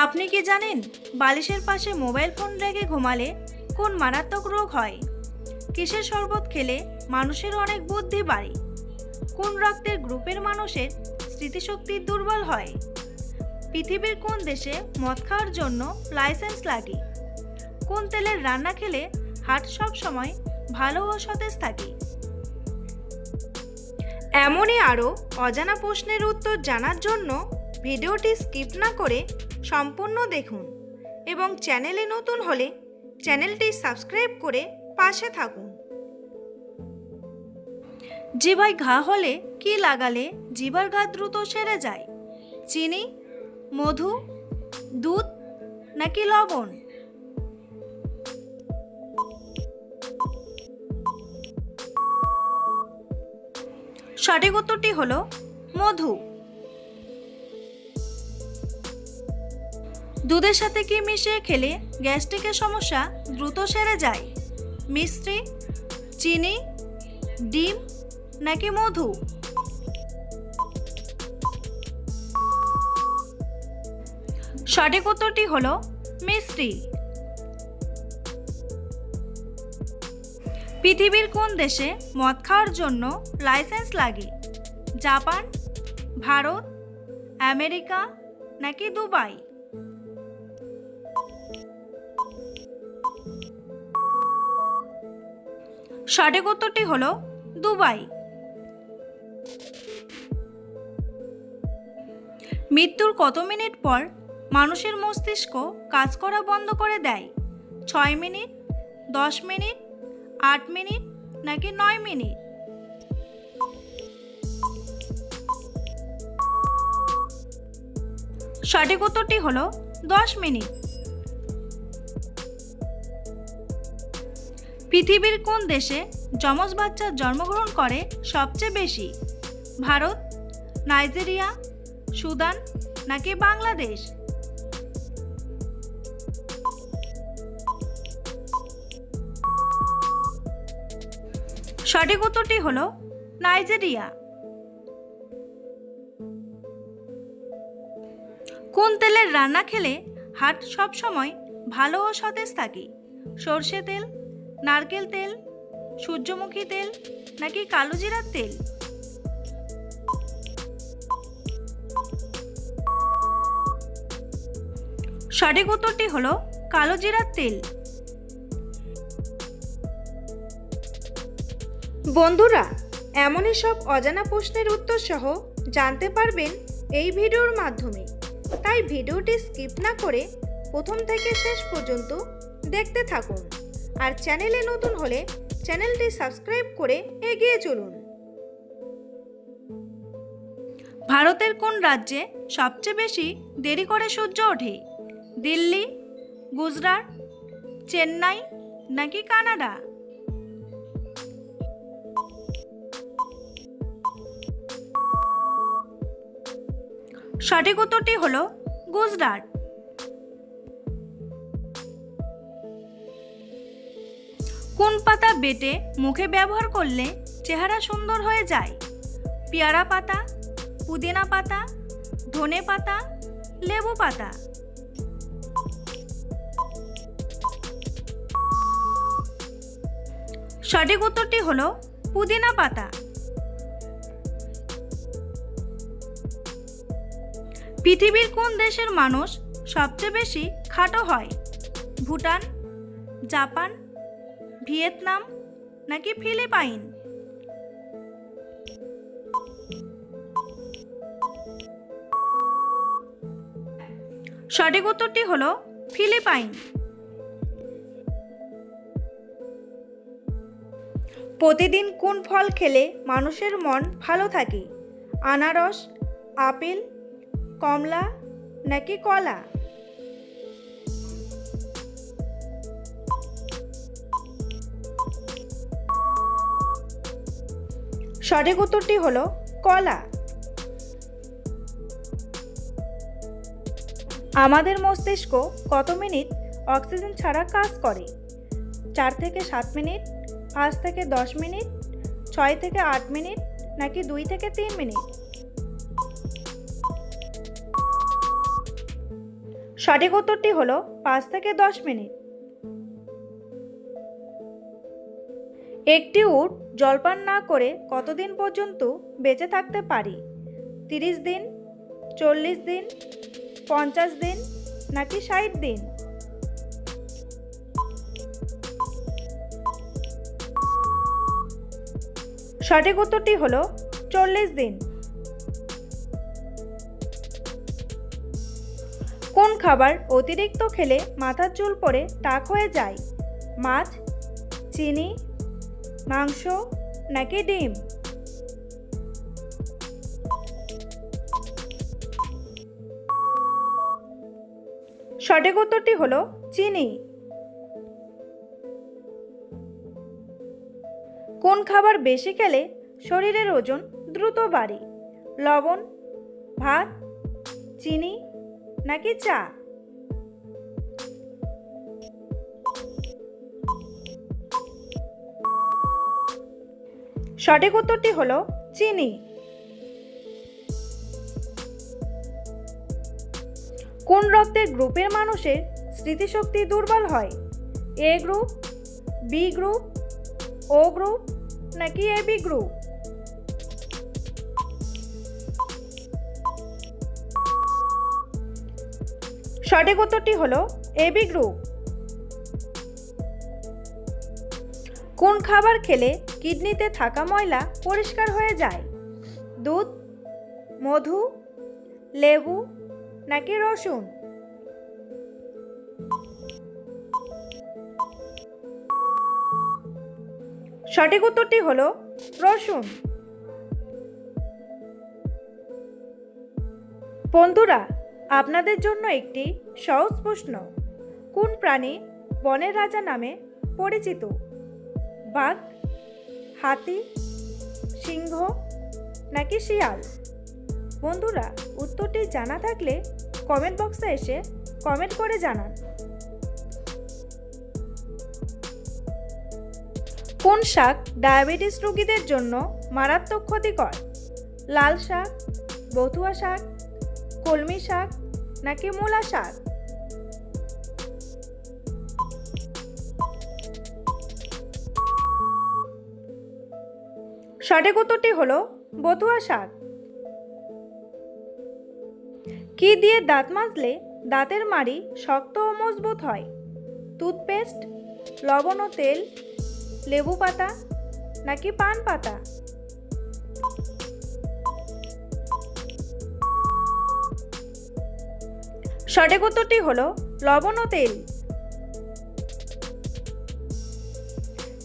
আপনি কি জানেন বালিশের পাশে মোবাইল ফোন রেখে ঘুমালে কোন মারাত্মক রোগ হয়? কিসের শরবত খেলে মানুষের অনেক বুদ্ধি বাড়ে? কোন রক্তের গ্রুপের মানুষের স্মৃতিশক্তি দুর্বল হয়? পৃথিবীর কোন দেশে মদ খাওয়ার জন্য লাইসেন্স লাগে? কোন তেলের রান্না খেলে হার্ট সব সময় ভালো ও সতেজ থাকে? এমনই আরও অজানা প্রশ্নের উত্তর জানার জন্য ভিডিওটি স্কিপ না করে সম্পূর্ণ দেখুন এবং চ্যানেলে নতুন হলে চ্যানেলটি সাবস্ক্রাইব করে পাশে থাকুন। জিভায় ঘা হলে কি লাগালে জিভার ঘা দ্রুত সেরে যায়? চিনি, মধু, দুধ নাকি লবণ? সঠিক উত্তরটি হলো মধু। দুধের সাথে কি মিশিয়ে খেলে গ্যাস্ট্রিকের সমস্যা দ্রুত সেরে যায়? মিষ্টি, চিনি, ডিম নাকি মধু? সঠিক উত্তরটি হলো মিষ্টি। পৃথিবীর কোন দেশে মদ খাওয়ার জন্য লাইসেন্স লাগে? জাপান, ভারত, আমেরিকা নাকি দুবাই? সঠিক উত্তরটি হলো দুবাই। মৃত্যুর কত মিনিট পর মানুষের মস্তিষ্ক কাজ করা বন্ধ করে দেয়? 6 মিনিট, 10 মিনিট, 8 মিনিট নাকি 9 মিনিট? সঠিক উত্তরটি হলো 10 মিনিট। পৃথিবীর কোন দেশে যমজ বাচ্চা জন্মগ্রহণ করে সবচেয়ে বেশি? ভারত, নাইজেরিয়া, সুদান নাকি বাংলাদেশ? সঠিক উত্তরটি হলো নাইজেরিয়া। কোন তেলের রান্না খেলে হার্ট সব সময় ভালো ও সতেজ থাকে? সরষে তেল, নারকেল তেল, সূর্যমুখী তেল নাকি কালো জিরার তেল? সঠিক উত্তরটি হলো কালো জিরার তেল। বন্ধুরা, এমনই সব অজানা প্রশ্নের উত্তর সহ জানতে পারবেন এই ভিডিওর মাধ্যমে, তাই ভিডিওটি স্কিপ না করে প্রথম থেকে শেষ পর্যন্ত দেখতে থাকুন। আর চ্যানেলে নতুন হলে চ্যানেলটি সাবস্ক্রাইব করে এগিয়ে চলুন। ভারতের কোন রাজ্যে সবচেয়ে বেশি দেরি করে সূর্য ওঠে? দিল্লি, গুজরাট, চেন্নাই নাকি কানাডা? সঠিক উত্তরটি হলো গুজরাট। কোন পাতা বেটে মুখে ব্যবহার করলে চেহারা সুন্দর হয়ে যায়? পেয়ারা পাতা, পুদিনা পাতা, ধনে পাতা, লেবু পাতা? সঠিক উত্তরটি হলো পুদিনা পাতা। পৃথিবীর কোন দেশের মানুষ সবচেয়ে বেশি খাটো হয়? ভুটান, জাপান, ভিয়েতনাম নাকি ফিলিপাইন? সঠিক উত্তরটি হলো ফিলিপাইন। প্রতিদিন কোন ফল খেলে মানুষের মন ভালো থাকে? আনারস, আপেল, কমলা নাকি কলা? সঠিক উত্তরটি হলো কলা। আমাদের মস্তিষ্ক কত মিনিট অক্সিজেন ছাড়া কাজ করে? 4 থেকে 7 মিনিট, 5 থেকে 10 মিনিট, 6 থেকে 8 মিনিট নাকি 2 থেকে 3 মিনিট? সঠিক উত্তরটি হলো 5 থেকে 10 মিনিট। একটি উট জলপান না করে কতদিন পর্যন্ত বেঁচে থাকতে পারে? 30 দিন, 40 দিন, 50 দিন নাকি 60 দিন? সঠিক উত্তরটি হলো 40 দিন। কোন খাবার অতিরিক্ত খেলে মাথার চুল পড়ে টাক হয়ে যায়? মাছ, চিনি, মাংস নাকি ডিম? সঠিক উত্তরটি হলো চিনি। কোন খাবার বেশি খেলে শরীরের ওজন দ্রুত বাড়ে? লবণ, ভাত, চিনি নাকি চা? সঠিক উত্তরটি হলো চিনি। কোন রক্তের গ্রুপের মানুষের স্মৃতিশক্তি দুর্বল হয়? এ গ্রুপ, বি গ্রুপ, ও গ্রুপ নাকি এবি গ্রুপ? সঠিক উত্তরটি হলো এবি গ্রুপ। কোন খাবার খেলে কিডনিতে থাকা ময়লা পরিষ্কার হয়ে যায়? দুধ, মধু, লেবু নাকি রসুন? সঠিক উত্তরটি হলো রসুন। বন্ধুরা, আপনাদের জন্য একটি সহজ প্রশ্ন। কোন প্রাণী বনের রাজা নামে পরিচিত? বাঘ, হাতি, সিংহ নাকি শিয়াল? বন্ধুরা, উত্তরটি জানা থাকলে কমেন্ট বক্সে এসে কমেন্ট করে জানান। কোন শাক ডায়াবেটিস রোগীদের জন্য মারাত্মক ক্ষতিকর? লাল শাক, বথুয়া শাক, কলমি শাক নাকি মূলা শাক? সঠিক উত্তরটি হলো বথুয়া শাক। কি দিয়ে দাঁত মাজলে দাঁতের মাড়ি শক্ত ও মজবুত হয়? টুথপেস্ট, লবণ ও তেল, লেবু পাতা নাকি পান পাতা? সঠিক উত্তরটি হলো লবণ ও তেল।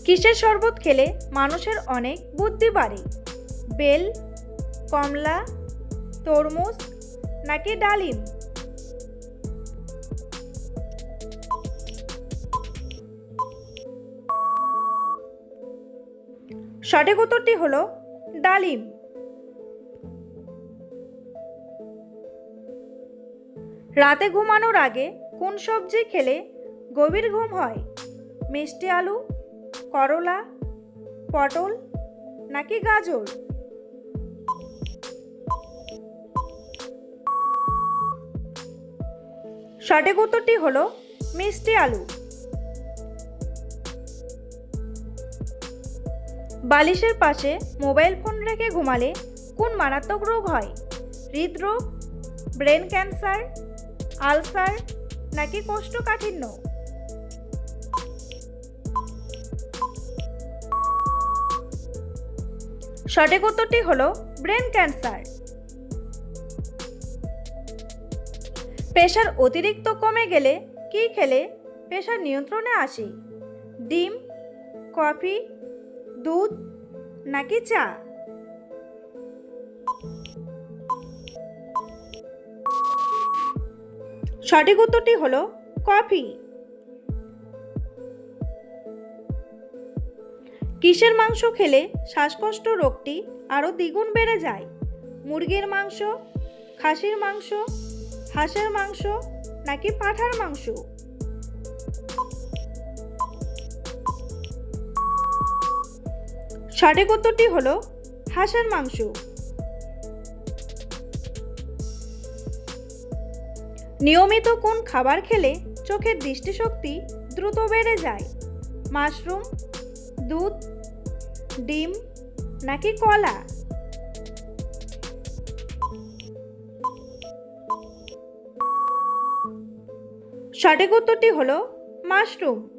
কিসের শরবত খেলে মানুষের অনেক বুদ্ধি বাড়ে? বেল, কমলা, তরমুজ নাকি ডালিম? সঠিক উত্তরটি হলো ডালিম। রাতে ঘুমানোর আগে কোন সবজি খেলে গভীর ঘুম হয়? মিষ্টি আলু, করলা, পটল নাকি গাজর? সঠিক উত্তরটি হলো মিষ্টি আলু। বালিশের পাশে মোবাইল ফোন রেখে ঘুমালে কোন মারাত্মক রোগ হয়? হৃদরোগ, ব্রেন ক্যান্সার, আলসার নাকি কোষ্ঠকাঠিন্য? সঠিক উত্তরটি হলো ব্রেন ক্যান্সার। প্রেশার অতিরিক্ত কমে গেলে কি খেলে প্রেশার নিয়ন্ত্রণে আসে? ডিম, কফি, দুধ নাকি চা? সঠিক উত্তরটি হলো কফি। কিসের মাংস খেলে শ্বাসকষ্ট রোগটি আরও দ্বিগুণ বেড়ে যায়? মুরগির মাংস, খাসির মাংস, হাঁসের মাংস নাকি পাঁঠার মাংস? সঠিক উত্তরটি হলো হাঁসের মাংস। নিয়মিত কোন খাবার খেলে চোখের দৃষ্টিশক্তি দ্রুত বেড়ে যায়? মাশরুম, দুধ, ডিম নাকি কলা? সঠিক উত্তরটি হলো মাশরুম।